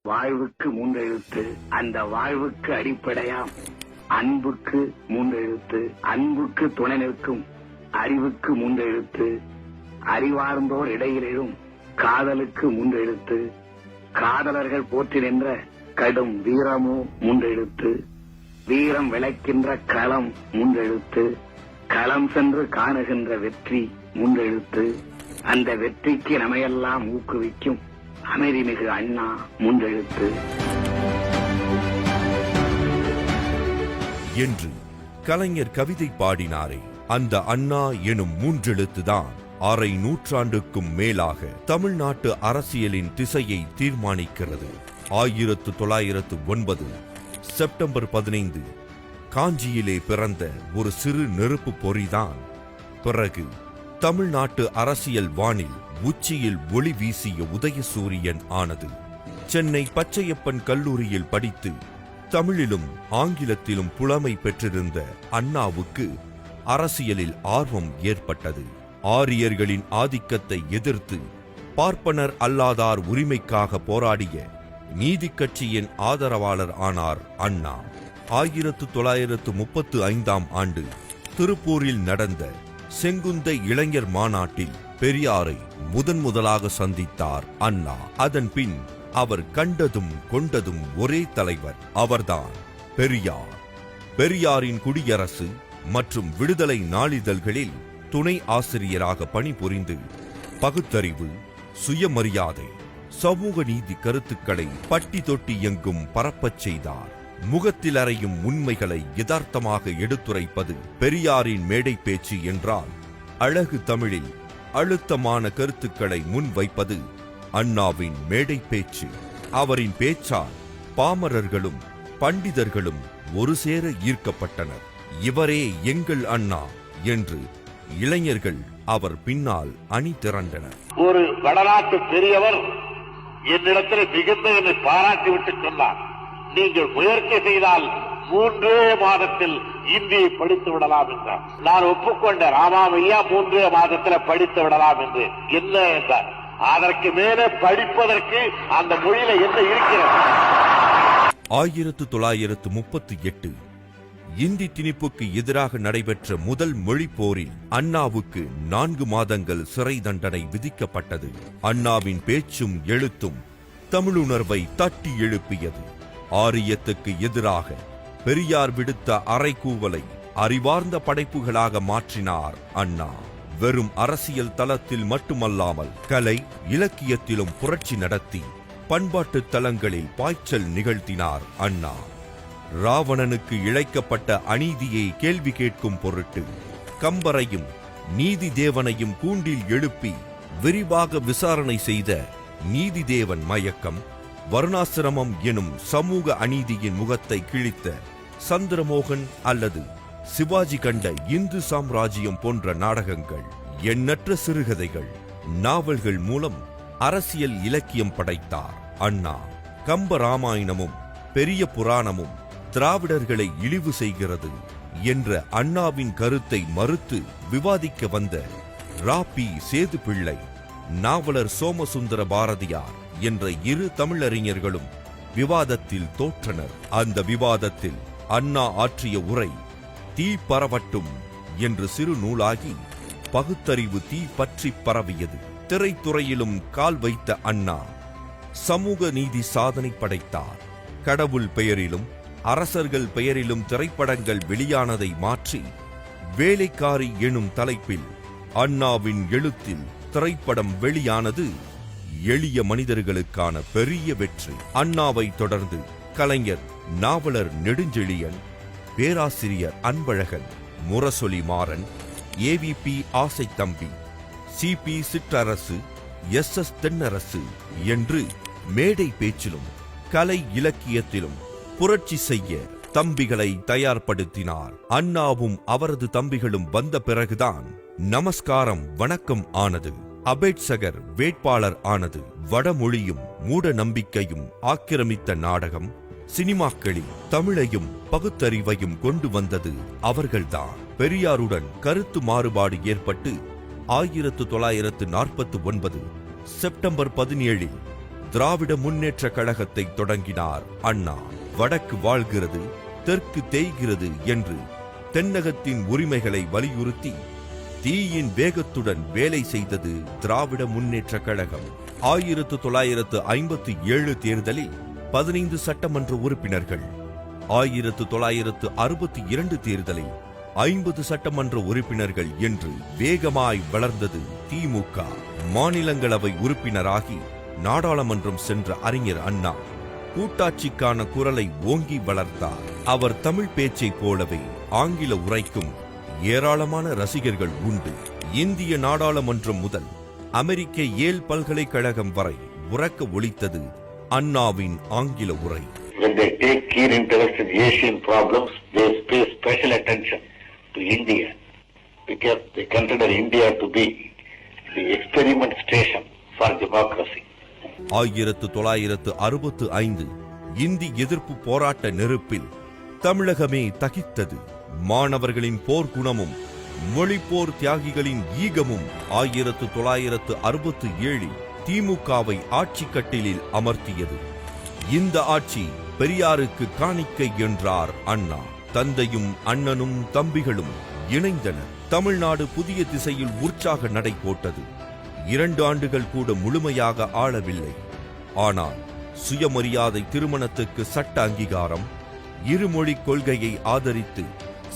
வாழ்வுக்கு 3 எழுத்து. அந்த வாழ்வுக்கு அடிப்படையாம் அன்புக்கு 3 எழுத்து. அன்புக்கு துணை நிற்கும் அறிவுக்கு 3 எழுத்து. அறிவார்ந்தோர் இடையிலும் காதலுக்கு 3 எழுத்து. காதலர்கள் போற்றி நின்ற கடும் வீரமோ 3 எழுத்து. வீரம் விளைக்கின்ற களம் 3 எழுத்து. களம் சென்று காணுகின்ற வெற்றி 3 எழுத்து. அந்த வெற்றிக்கு நமையெல்லாம் ஊக்குவிக்கும் அமைதிமிகு அண்ணா 3 எழுத்து. என்று கலைஞர் கவிதை பாடினாரே, அந்த அண்ணா எனும் 3 எழுத்துதான் அரை நூற்றாண்டுக்கும் மேலாக தமிழ்நாட்டு அரசியலின் திசையை தீர்மானிக்கிறது. 1909 செப்டம்பர் 15 காஞ்சியிலே பிறந்த ஒரு சிறு நெருப்பு பொறிதான் பிறகு தமிழ்நாட்டு அரசியல் வானில் உச்சியில் ஒளி வீசிய உதயசூரியன் ஆனது. சென்னை பச்சையப்பன் கல்லூரியில் படித்து தமிழிலும் ஆங்கிலத்திலும் புலமை பெற்றிருந்த அண்ணாவுக்கு அரசியலில் ஆர்வம் ஏற்பட்டது. ஆரியர்களின் ஆதிக்கத்தை எதிர்த்து பார்ப்பனர் அல்லாதார் உரிமைக்காக போராடிய நீதி கட்சியின் ஆதரவாளர் ஆனார் அண்ணா. 1935ஆம் ஆண்டு திருப்பூரில் நடந்த செங்குந்த இளைஞர் மாநாட்டில் பெரியாரை முதலாக சந்தித்தார் அண்ணா. அதன் பின் அவர் கண்டதும் கொண்டதும் ஒரே தலைவர், அவர்தான் பெரியார். பெரியாரின் குடியரசு மற்றும் விடுதலை நாளிதழ்களில் துணை ஆசிரியராக பணிபுரிந்து பகுத்தறிவு, சுயமரியாதை, சமூக நீதி கருத்துக்களை பட்டி தொட்டி எங்கும் பரப்பச் செய்தார். முகத்தில் அறையும் உண்மைகளை யதார்த்தமாக எடுத்துரைப்பது பெரியாரின் மேடை பேச்சு என்றால், அழகு தமிழில் அழுத்தமான கருத்துக்களை முன்வைப்பது அண்ணாவின் மேடை பேச்சு. அவரின் பேச்சால் பாமரர்களும் பண்டிதர்களும் ஒரு சேர ஈர்க்கப்பட்டனர். இவரே எங்கள் அண்ணா என்று இளைஞர்கள் அவர் பின்னால் அணி திரண்டனர். ஒரு வடநாட்டு பெரியவர் என்னிடத்தில் மிகுந்த என்னை பாராட்டிவிட்டு சொன்னார், நீங்கள் முயற்சி செய்தால் 3 மாதத்தில் இந்தியை படித்து விடலாம் என்றார். நான் ஒப்புக்கொண்டேன், ராமாவையா 3 மாதத்தில் படித்து விடலாம் என்று. என்ன என்றார், அதற்கு மேலே படிப்பதற்கு அந்த மொழியில என்ன இருக்கிறது? 1938 இந்தி திணிப்புக்கு எதிராக நடைபெற்ற முதல் மொழி போரில் அண்ணாவுக்கு 4 மாதங்கள் சிறை தண்டனை விதிக்கப்பட்டது. அண்ணாவின் பேச்சும் எழுத்தும் தமிழுணர்வை தட்டி எழுப்பியது. ஆரியத்துக்கு எதிராக பெரியார் விடுத்த அறைகூவலை அறிவார்ந்த படைப்புகளாக மாற்றினார் அண்ணா. வெறும் அரசியல் தளத்தில் மட்டுமல்லாமல் கலை இலக்கியத்திலும் புரட்சி நடத்தி பண்பாட்டு தளங்களில் பாய்ச்சல் நிகழ்த்தினார் அண்ணா. ராவணனுக்கு இழைக்கப்பட்ட அநீதியை கேள்வி கேட்கும் பொருட்டு கம்பரையும் நீதி தேவனையும் கூண்டில் எழுப்பி விரிவாக விசாரணை செய்த நீதிதேவன் மயக்கம், வருணாசிரமம் எனும் சமூக அநீதியின் முகத்தை கிழித்த சந்திரமோகன் அல்லது சிவாஜி கண்ட இந்து சாம்ராஜ்யம் போன்ற நாடகங்கள், எண்ணற்ற சிறுகதைகள், நாவல்கள் மூலம் அரசியல் இலக்கியம் படைத்தார் அண்ணா. கம்ப ராமாயணமும் பெரிய புராணமும் திராவிடர்களை இழிவு செய்கிறது என்ற அண்ணாவின் கருத்தை மறுத்து விவாதிக்க வந்த ரா.பி. சேதுப்பிள்ளை, நாவலர் சோமசுந்தர பாரதியார் என்ற 2 தமிழறிஞர்களும் விவாதத்தில் தோற்றனர். அந்த விவாதத்தில் அண்ணா ஆற்றிய உரை தீ பரவட்டும் என்று சிறு நூலாகி பகுத்தறிவு தீ பற்றி பரவியது. திரைத்துறையிலும் கால் வைத்த அண்ணா சமூக நீதி சாதனை படைத்தார். கடவுள் பெயரிலும் அரசர்கள் பெயரிலும் திரைப்படங்கள் வெளியானதை மாற்றி வேலைக்காரி எனும் தலைப்பில் அண்ணாவின் எழுத்தில் திரைப்படம் வெளியானது எளிய மனிதர்களுக்கான பெரிய வெற்றி. அண்ணாவை தொடர்ந்து கலைஞர், நாவலர் நெடுஞ்செழியன், பேராசிரியர் அன்பழகன், முரசொலி மாறன், ஏவிபி ஆசைத்தம்பி, சிபி சிற்றரசு, எஸ்.எஸ். தென்னரசு என்று மேடை பேச்சிலும் கலை இலக்கியத்திலும் புரட்சி செய்ய தம்பிகளை தயார்படுத்தினார். அண்ணாவும் அவரது தம்பிகளும் வந்த பிறகுதான் நமஸ்காரம் வணக்கம் ஆனது, அபேட்சகர் வேட்பாளர் ஆனது. வடமொழியும் மூட நம்பிக்கையும் ஆக்கிரமித்த நாடகம், சினிமாக்களில் தமிழையும் பகுத்தறிவையும் கொண்டு வந்தது அவர்கள்தான். பெரியாருடன் கருத்து மாறுபாடு ஏற்பட்டு 1949 செப்டம்பர் 17 திராவிட முன்னேற்ற கழகத்தை தொடங்கினார் அண்ணா. வடக்கு வாழ்கிறது, தெற்கு தேய்கிறது என்று தென்னகத்தின் உரிமைகளை வலியுறுத்தி தீயின் வேகத்துடன் வேலை செய்தது திராவிட முன்னேற்ற கழகம். 1957 தேர்தலில் 15 சட்டமன்ற உறுப்பினர்கள், 1962 தேர்தலில் 50 சட்டமன்ற உறுப்பினர்கள் என்று வேகமாய் வளர்ந்தது திமுக. மாநிலங்களவை உறுப்பினராகி நாடாளுமன்றம் சென்ற அறிஞர் அண்ணா கூட்டாட்சிக்கான குரலை ஓங்கி வளர்த்தார். அவர் தமிழ் பேச்சைப் போலவே ஆங்கில உரைக்கும் ஏராளமான ரசிகர்கள் உண்டு. இந்திய நாடாளுமன்றம் முதல் அமெரிக்க ஏல் பல்கலைக்கழகம் வரை உரக்க ஒலித்தது அண்ணாவின் ஆங்கில உரை. When they take keen interest in Asian problems, they pay special attention to India because they consider India to be the experiment station for democracy. 1965 Hindi எதிர்ப்பு போராட்ட நெருப்பில் தமிழகமே தகித்தது. மாணவர்களின் போர்க்குணமும் மொழிப்போர் தியாகிகளின் ஈகமும் 1967 திமுகவை ஆட்சி கட்டிலில் அமர்த்தியது. இந்த ஆட்சி பெரியாருக்கு காணிக்கை என்றார் அண்ணா. தந்தையும் அண்ணனும் தம்பிகளும் இணைந்தனர். தமிழ்நாடு புதிய திசையில் உற்சாக நடை போட்டது. 2 ஆண்டுகள் கூட முழுமையாக ஆளவில்லை. ஆனால் சுயமரியாதை திருமணத்துக்கு சட்ட அங்கீகாரம், இருமொழி கொள்கையை ஆதரித்து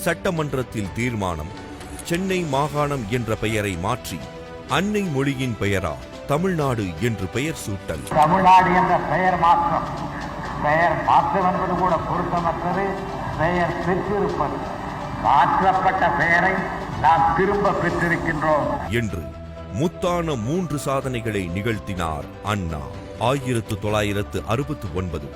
சட்டமன்றத்தில் தீர்மானம், சென்னை மாகாணம் என்ற பெயரை மாற்றி அன்னை மொழியின் பெயரா தமிழ்நாடு என்று பெயர் சூட்டல். தமிழ்நாடு என்ற பெயர் மாற்றம் என்பது கூட பொருத்தமற்றது. பெயர் பெற்றிருப்பது, மாற்றப்பட்ட பெயரை நாம் திரும்ப பெற்றிருக்கின்றோம் என்று முத்தான 3 சாதனைகளை நிகழ்த்தினார் அண்ணா. 1969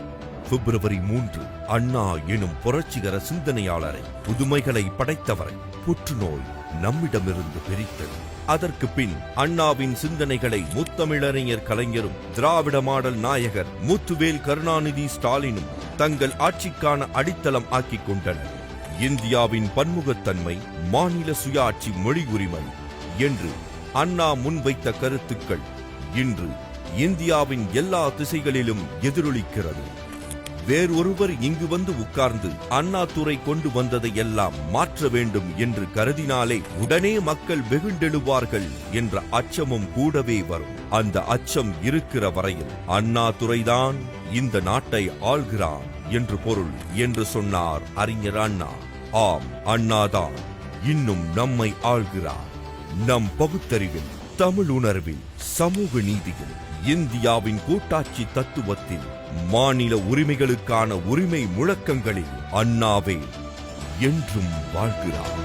பிப்ரவரி 3 அண்ணா எனும் புரட்சிகர சிந்தனையாளரை, புதுமைகளை படைத்தவரை புற்றுநோய் நம்மிடமிருந்து பிரித்தது. அதற்கு பின் அண்ணாவின் சிந்தனைகளை முத்தமிழறிஞர் கலைஞரும் திராவிட மாடல் நாயகர் முத்துவேல் கருணாநிதி ஸ்டாலினும் தங்கள் ஆட்சிக்கான அடித்தளம் ஆக்கிக் கொண்டனர். இந்தியாவின் பன்முகத்தன்மை, மாநில சுயாட்சி, மொழி உரிமை என்று அண்ணா முன்வைத்த கருத்துக்கள் இன்று இந்தியாவின் எல்லா திசைகளிலும் எதிரொலிக்கிறது. வேறொருவர் இங்கு வந்து உட்கார்ந்து அண்ணாதுரை கொண்டு வந்ததை எல்லாம் மாற்ற வேண்டும் என்று கருதினாலே உடனே மக்கள் வெகுண்டெழுவார்கள் என்ற அச்சமும் கூடவே வரும். அந்த அச்சம் இருக்கிற வரையில் அண்ணாதுரைதான் இந்த நாட்டை ஆள்கிறான் என்று பொருள் என்று சொன்னார் அறிஞர் அண்ணா. ஆம், அண்ணாதான் இன்னும் நம்மை ஆள்கிறார். நம் பகுத்தறிவில், தமிழ் உணர்வில், சமூக நீதியில், இந்தியாவின் கூட்டாட்சி தத்துவத்தில், மாநில உரிமைகளுக்கான உரிமை முழக்கங்களில் அண்ணாவே என்றும் வாழ்கிறார்.